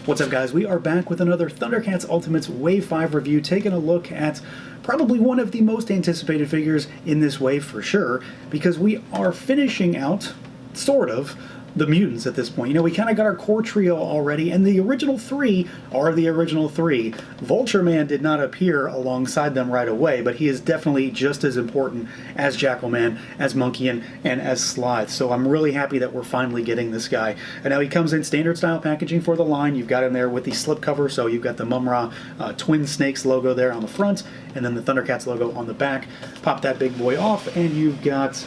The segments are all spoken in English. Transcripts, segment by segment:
What's up, guys? We are back with another ThunderCats Ultimates Wave 5 review, taking a look at probably one of the most anticipated figures in this wave for sure, because we are finishing out, sort of, the Mutants at this point. You know, we kind of got our core trio already, and the original three are the original three. VULTUREMAN did not appear alongside them right away, but he is definitely just as important as Jackalman, as Monkeyan, and as Slithe. So I'm really happy that we're finally getting this guy. And now he comes in standard style packaging for the line. You've got him there with the slipcover, so you've got the Mumra Twin Snakes logo there on the front, and then the ThunderCats logo on the back. Pop that big boy off, and you've got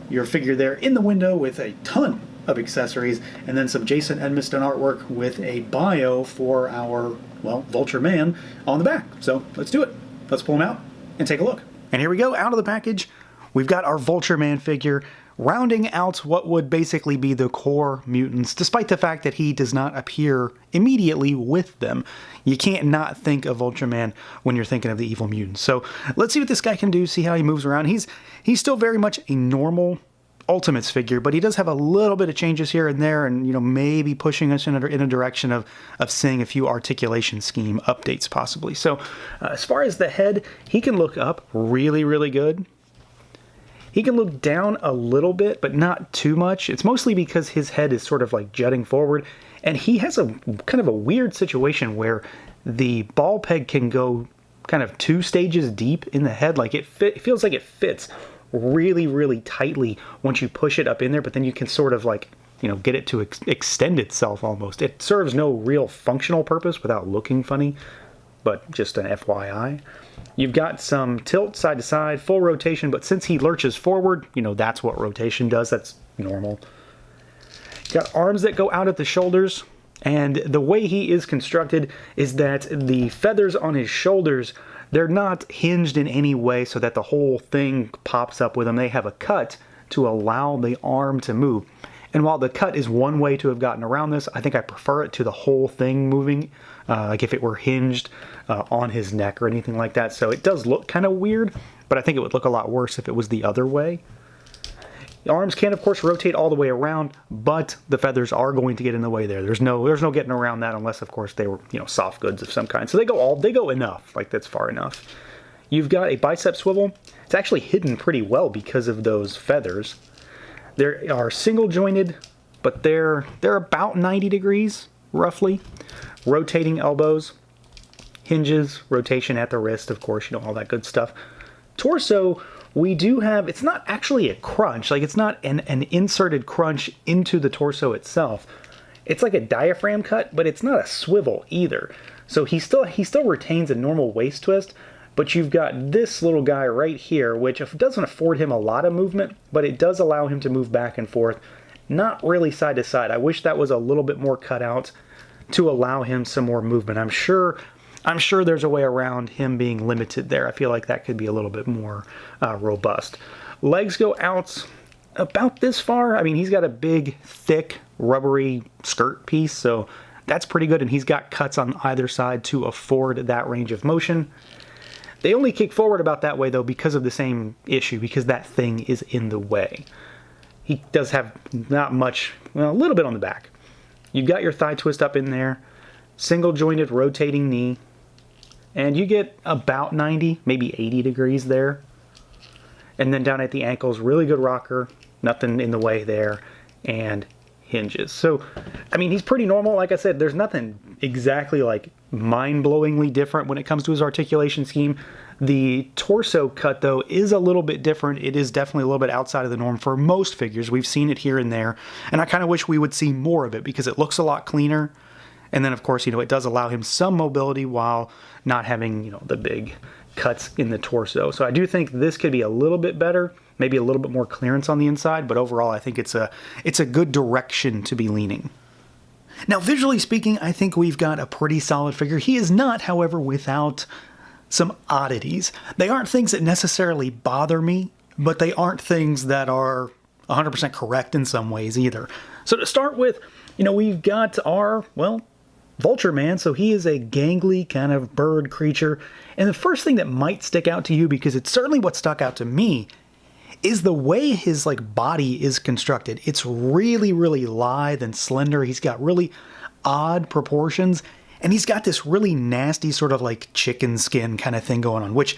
your figure there in the window with a ton of accessories, and then some Jason Edmiston artwork with a bio for our, well, VULTUREMAN on the back. So let's do it. Let's pull him out and take a look. And here we go, out of the package. We've got our VULTUREMAN figure, rounding out what would basically be the core Mutants, despite the fact that he does not appear immediately with them. You can't not think of VULTUREMAN when you're thinking of the evil mutants. So let's see what this guy can do, see how he moves around. He's still very much a normal Ultimates figure, but he does have a little bit of changes here and there, and, you know, maybe pushing us in a direction of seeing a few articulation scheme updates possibly. So as far as the head, he can look up really, really good. He can look down a little bit, but not too much. It's mostly because his head is sort of like jutting forward, and he has a kind of a weird situation where the ball peg can go kind of 2 stages deep in the head. Like it feels like it fits really, really tightly once you push it up in there, but then you can sort of, like, you know, get it to extend itself almost. It serves no real functional purpose without looking funny, but just an FYI. You've got some tilt side to side, full rotation, but since he lurches forward, you know, that's what rotation does. That's normal. Got arms that go out at the shoulders, and the way he is constructed is that the feathers on his shoulders, they're not hinged in any way so that the whole thing pops up with them. They have a cut to allow the arm to move. And while the cut is one way to have gotten around this, I think I prefer it to the whole thing moving, like if it were hinged on his neck or anything like that. So it does look kind of weird, but I think it would look a lot worse if it was the other way. The arms can, of course, rotate all the way around, but the feathers are going to get in the way there. There's no getting around that unless, of course, they were, you know, soft goods of some kind. So they go enough. Like, that's far enough. You've got a bicep swivel. It's actually hidden pretty well because of those feathers. They are single jointed, but they're about 90 degrees, roughly. Rotating elbows, hinges, rotation at the wrist, of course, you know, all that good stuff. Torso, we do have, it's not actually a crunch, like it's not an inserted crunch into the torso itself. It's like a diaphragm cut, but it's not a swivel either. So he still retains a normal waist twist, but you've got this little guy right here, which doesn't afford him a lot of movement, but it does allow him to move back and forth, not really side to side. I wish that was a little bit more cut out to allow him some more movement. I'm sure there's a way around him being limited there. I feel like that could be a little bit more robust. Legs go out about this far. I mean, he's got a big, thick, rubbery skirt piece, so that's pretty good, and he's got cuts on either side to afford that range of motion. They only kick forward about that way, though, because of the same issue, because that thing is in the way. He does have not much, well, a little bit on the back. You've got your thigh twist up in there, single jointed rotating knee, and you get about 90, maybe 80 degrees there. And then down at the ankles, really good rocker, nothing in the way there, and hinges. So, I mean, he's pretty normal. Like I said, there's nothing exactly like mind-blowingly different when it comes to his articulation scheme. The torso cut, though, is a little bit different. It is definitely a little bit outside of the norm for most figures. We've seen it here and there, and I kind of wish we would see more of it because it looks a lot cleaner. And then, of course, you know, it does allow him some mobility while not having, you know, the big cuts in the torso. So I do think this could be a little bit better, maybe a little bit more clearance on the inside, but overall I think it's a good direction to be leaning. Now, visually speaking, I think we've got a pretty solid figure. He is not, however, without some oddities. They aren't things that necessarily bother me, but they aren't things that are 100% correct in some ways either. So to start with, you know, we've got our, well, VULTUREMAN, so he is a gangly kind of bird creature. And the first thing that might stick out to you, because it's certainly what stuck out to me, is the way his body is constructed. It's really, really lithe and slender. He's got really odd proportions, and he's got this really nasty sort of like chicken skin kind of thing going on, which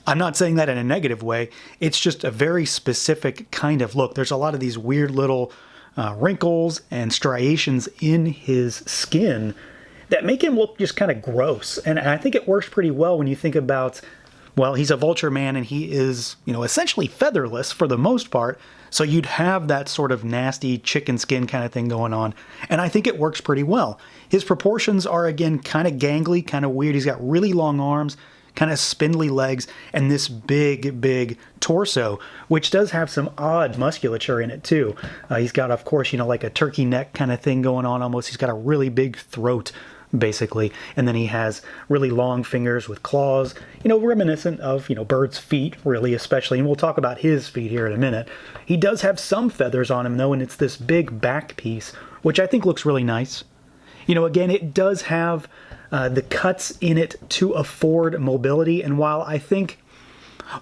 I'm not saying that in a negative way. It's just a very specific kind of look. There's a lot of these weird little wrinkles and striations in his skin that make him look just kind of gross. And I think it works pretty well when you think about, well, he's a Vulture-Man and he is, essentially featherless for the most part. So you'd have that sort of nasty chicken skin kind of thing going on. And I think it works pretty well. His proportions are, again, kind of gangly, kind of weird. He's got really long arms, kind of spindly legs, and this big torso, which does have some odd musculature in it too. He's got, of course, like a turkey neck kind of thing going on almost. He's got a really big throat, basically, and then he has really long fingers with claws, reminiscent of, birds' feet, really, especially, and we'll talk about his feet here in a minute. He does have some feathers on him, though, and it's this big back piece, which I think looks really nice. Again, it does have the cuts in it to afford mobility, and while I think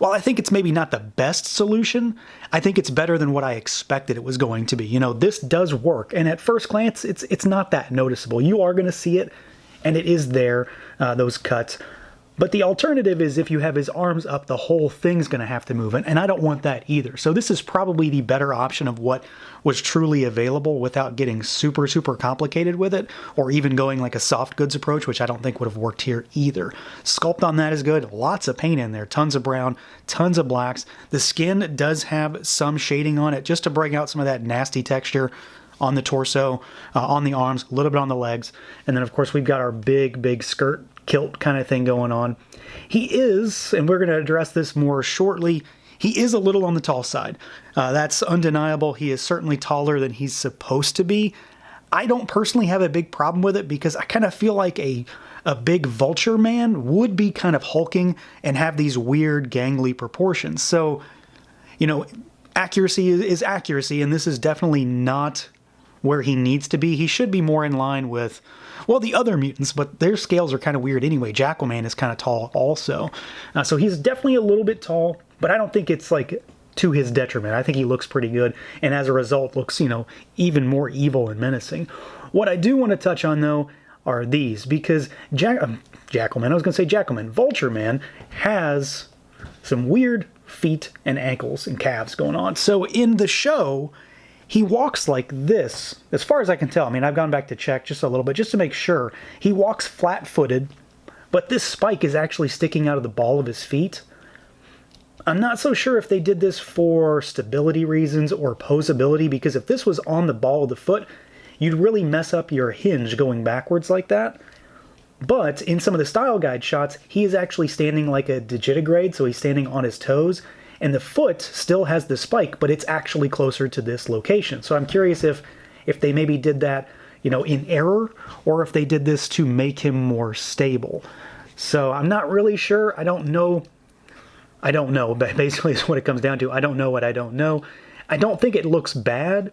it's maybe not the best solution, I think it's better than what I expected it was going to be. This does work, and at first glance, it's not that noticeable. You are going to see it, and it is there, those cuts. But the alternative is if you have his arms up, the whole thing's going to have to move, and I don't want that either. So this is probably the better option of what was truly available without getting super complicated with it, or even going like a soft goods approach, which I don't think would have worked here either. Sculpt on that is good. Lots of paint in there. Tons of brown, tons of blacks. The skin does have some shading on it just to bring out some of that nasty texture on the torso, on the arms, a little bit on the legs. And then, of course, we've got our big skirt kilt kind of thing going on. He is, and we're going to address this more shortly, he is a little on the tall side. That's undeniable. He is certainly taller than he's supposed to be. I don't personally have a big problem with it because I kind of feel like a big Vulture-Man would be kind of hulking and have these weird gangly proportions. So, accuracy is accuracy, and this is definitely not where he needs to be. He should be more in line with, well, the other mutants, but their scales are kind of weird anyway. Jackalman is kind of tall also. So he's definitely a little bit tall, but I don't think it's like to his detriment. I think he looks pretty good, and as a result looks, even more evil and menacing. What I do want to touch on, though, are these, because Vulture-Man has some weird feet and ankles and calves going on. So in the show, he walks like this, as far as I can tell. I mean, I've gone back to check just a little bit, just to make sure. He walks flat-footed, but this spike is actually sticking out of the ball of his feet. I'm not so sure if they did this for stability reasons or posability, because if this was on the ball of the foot, you'd really mess up your hinge going backwards like that. But in some of the style guide shots, he is actually standing like a digitigrade, so he's standing on his toes, and the foot still has the spike, but it's actually closer to this location. So I'm curious if they maybe did that, in error, or if they did this to make him more stable. So I'm not really sure. I don't know. Basically is what it comes down to. I don't know what I don't know. I don't think it looks bad,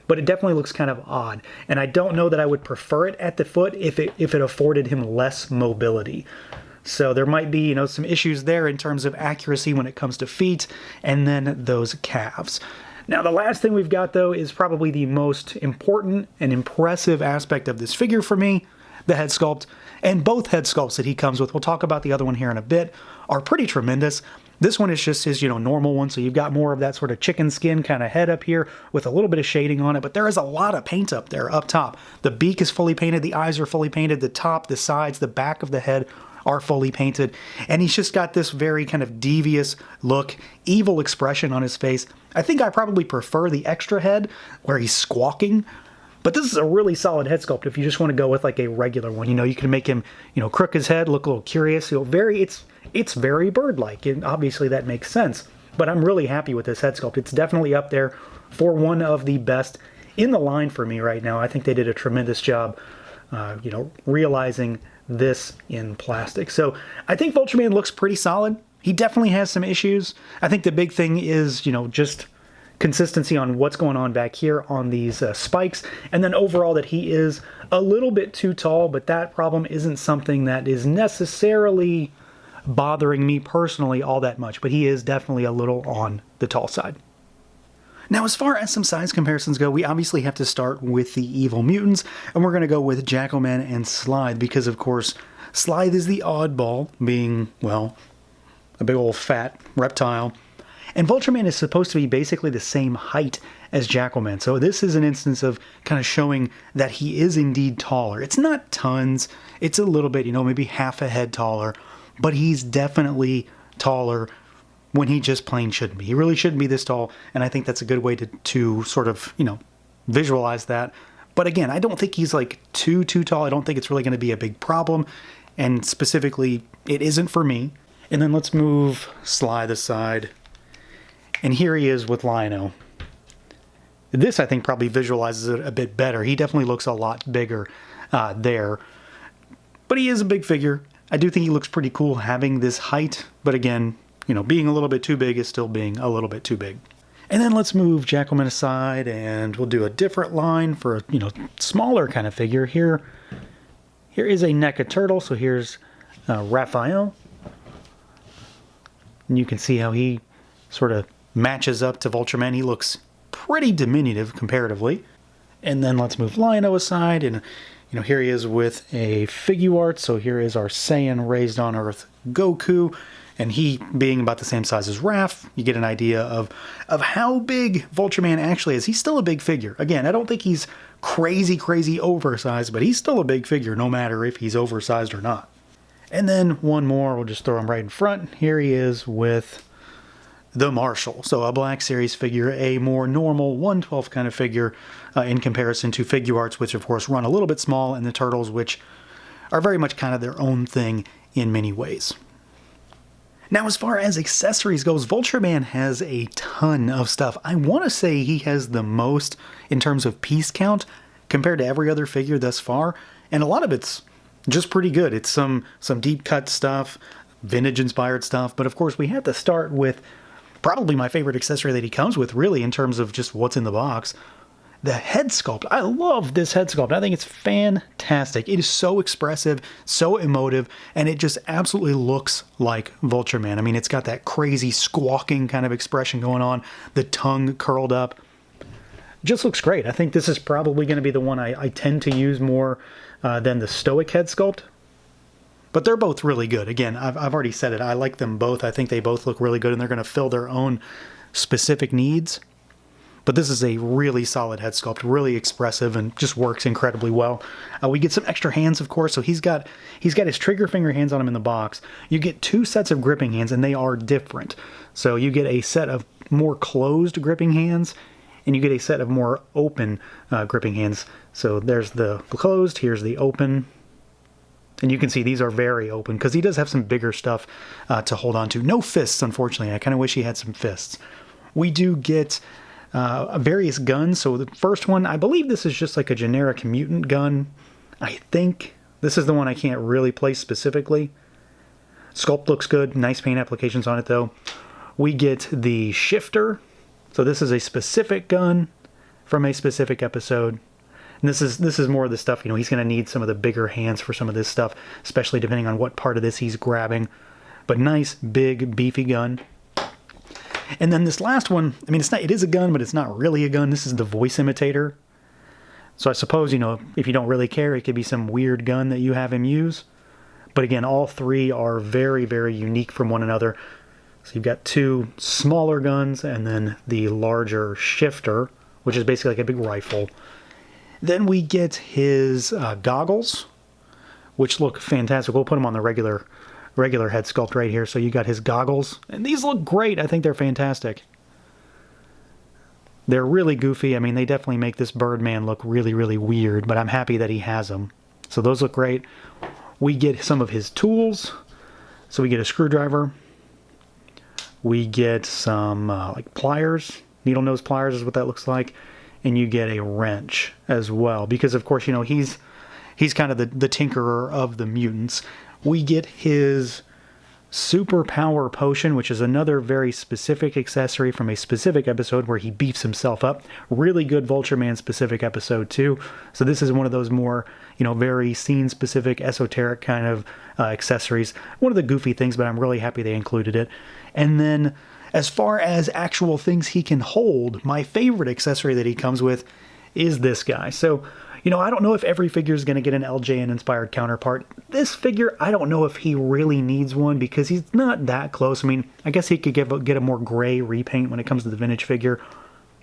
but it definitely looks kind of odd. And I don't know that I would prefer it at the foot if it afforded him less mobility. So there might be, some issues there in terms of accuracy when it comes to feet, and then those calves. Now, the last thing we've got, though, is probably the most important and impressive aspect of this figure for me, the head sculpt. And both head sculpts that he comes with, we'll talk about the other one here in a bit, are pretty tremendous. This one is just his, normal one, so you've got more of that sort of chicken skin kind of head up here with a little bit of shading on it, but there is a lot of paint up there, up top. The beak is fully painted, the eyes are fully painted, the top, the sides, the back of the head are fully painted, and he's just got this very kind of devious look, evil expression on his face. I think I probably prefer the extra head where he's squawking, but this is a really solid head sculpt if you just want to go with like a regular one. You can make him, crook his head, look a little curious, it's very bird-like, and obviously that makes sense. But I'm really happy with this head sculpt. It's definitely up there for one of the best in the line for me right now. I think they did a tremendous job, realizing this in plastic. So I think Vulture-Man looks pretty solid. He definitely has some issues. I think the big thing is, just consistency on what's going on back here on these spikes, and then overall that he is a little bit too tall, but that problem isn't something that is necessarily bothering me personally all that much, but he is definitely a little on the tall side. Now, as far as some size comparisons go, we obviously have to start with the evil mutants, and we're going to go with Jackalman and Slithe because, of course, Slithe is the oddball, being, well, a big old fat reptile. And Vultureman is supposed to be basically the same height as Jackalman. So this is an instance of kind of showing that he is indeed taller. It's not tons. It's a little bit, maybe half a head taller. But he's definitely taller when he just plain shouldn't be. He really shouldn't be this tall. And I think that's a good way to sort of, visualize that. But again, I don't think he's like too tall. I don't think it's really going to be a big problem. And specifically, it isn't for me. And then let's move Slithe aside. And here he is with Lino. This, I think, probably visualizes it a bit better. He definitely looks a lot bigger there. But he is a big figure. I do think he looks pretty cool having this height. But again, being a little bit too big is still being a little bit too big. And then let's move Jackalman aside, and we'll do a different line for a, smaller kind of figure. Here is a NECA turtle. So here's Raphael. And you can see how he sort of matches up to Vultureman. He looks pretty diminutive comparatively. And then let's move Lino aside, and here he is with a Figuart. So here is our Saiyan raised on Earth Goku, and he being about the same size as Raph. You get an idea of how big Vultureman actually is. He's still a big figure. Again, I don't think he's crazy oversized, but he's still a big figure no matter if he's oversized or not. And then one more, we'll just throw him right in front. Here he is with the Marshal. So a Black Series figure, a more normal 1/12 kind of figure in comparison to Figuarts, which of course run a little bit small, and the Turtles, which are very much kind of their own thing in many ways. Now, as far as accessories goes, Vultureman has a ton of stuff. I want to say he has the most in terms of piece count compared to every other figure thus far, and a lot of it's just pretty good. It's some deep cut stuff, vintage inspired stuff, but of course we have to start with probably my favorite accessory that he comes with, really, in terms of just what's in the box. The head sculpt. I love this head sculpt. I think it's fantastic. It is so expressive, so emotive, and it just absolutely looks like Vultureman. I mean, it's got that crazy squawking kind of expression going on, the tongue curled up. Just looks great. I think this is probably going to be the one I tend to use more than the Stoic head sculpt. But they're both really good. Again, I've already said it. I like them both. I think they both look really good, and they're going to fill their own specific needs. But this is a really solid head sculpt, really expressive, and just works incredibly well. We get some extra hands, of course. So he's got his trigger finger hands on him in the box. You get 2 sets of gripping hands, and they are different. So you get a set of more closed gripping hands, and you get a set of more open gripping hands. So there's the closed, here's the open. And you can see these are very open because he does have some bigger stuff to hold on to. No fists, unfortunately. I kind of wish he had some fists. We do get various guns. So the first one, I believe this is just like a generic mutant gun. I think this is the one I can't really place specifically. Sculpt looks good. Nice paint applications on it, though. We get the shifter. So this is a specific gun from a specific episode. And this is more of the stuff, he's going to need some of the bigger hands for some of this stuff, especially depending on what part of this he's grabbing. But nice, big, beefy gun. And then this last one, I mean, it is a gun, but it's not really a gun. This is the voice imitator. So I suppose, if you don't really care, it could be some weird gun that you have him use. But again, all 3 are very, very unique from one another. So you've got 2 smaller guns and then the larger shifter, which is basically like a big rifle. Then we get his goggles, which look fantastic. We'll put them on the regular head sculpt right here. So you got his goggles, and these look great. I think they're fantastic. They're really goofy. I mean, they definitely make this Birdman look really, really weird, but I'm happy that he has them. So those look great. We get some of his tools. So we get a screwdriver. We get some like pliers. Needle nose pliers is what that looks like. And you get a wrench as well, because of course, he's kind of the tinkerer of the mutants. We get his superpower potion, which is another very specific accessory from a specific episode where he beefs himself up. Really good Vultureman specific episode too. So this is one of those more, very scene specific, esoteric kind of accessories. One of the goofy things, but I'm really happy they included it. And then As far as actual things he can hold, my favorite accessory that he comes with is this guy. So, you know, I don't know if every figure is going to get an LJN-inspired counterpart. This figure, I don't know if he really needs one because he's not that close. I mean, I guess he could get a more gray repaint when it comes to the vintage figure.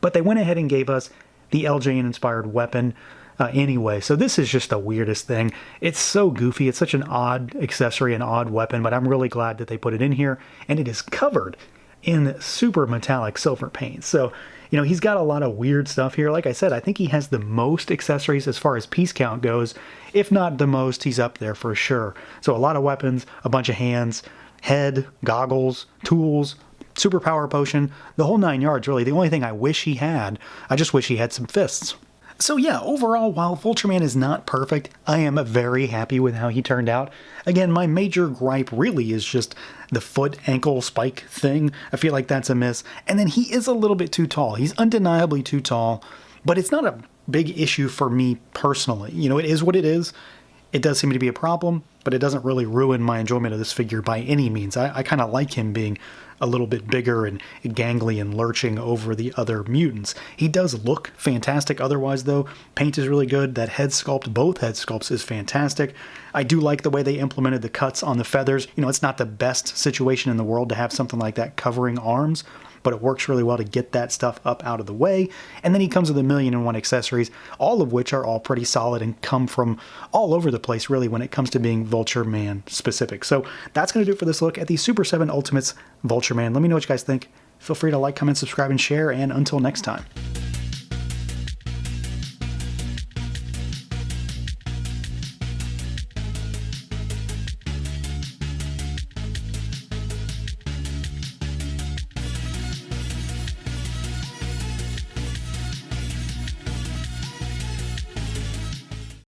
But they went ahead and gave us the LJN-inspired weapon anyway. So this is just the weirdest thing. It's so goofy. It's such an odd accessory, an odd weapon, but I'm really glad that they put it in here. And it is covered in super metallic silver paint. So, you know, he's got a lot of weird stuff here. Like I said, I think he has the most accessories as far as piece count goes. If not the most, he's up there for sure. So a lot of weapons, a bunch of hands, head, goggles, tools, superpower potion, the whole 9 yards, really. The only thing I wish he had, I just wish he had some fists. So yeah, overall, while Vultureman is not perfect, I am very happy with how he turned out. Again, my major gripe really is just the foot ankle spike thing. I feel like that's a miss. And then he is a little bit too tall. He's undeniably too tall, but it's not a big issue for me personally. You know, it is what it is. It does seem to be a problem, but it doesn't really ruin my enjoyment of this figure by any means. I kind of like him being a little bit bigger and gangly and lurching over the other mutants. He does look fantastic otherwise, though. Paint is really good. That head sculpt, both head sculpts, is fantastic. I do like the way they implemented the cuts on the feathers. You know, it's not the best situation in the world to have something like that covering arms, but it works really well to get that stuff up out of the way. And then he comes with 1,000,001 accessories, all of which are all pretty solid and come from all over the place, really, when it comes to being Vultureman specific. So that's going to do it for this look at the Super 7 Ultimates Vultureman. Let me know what you guys think. Feel free to like, comment, subscribe, and share, and until next time.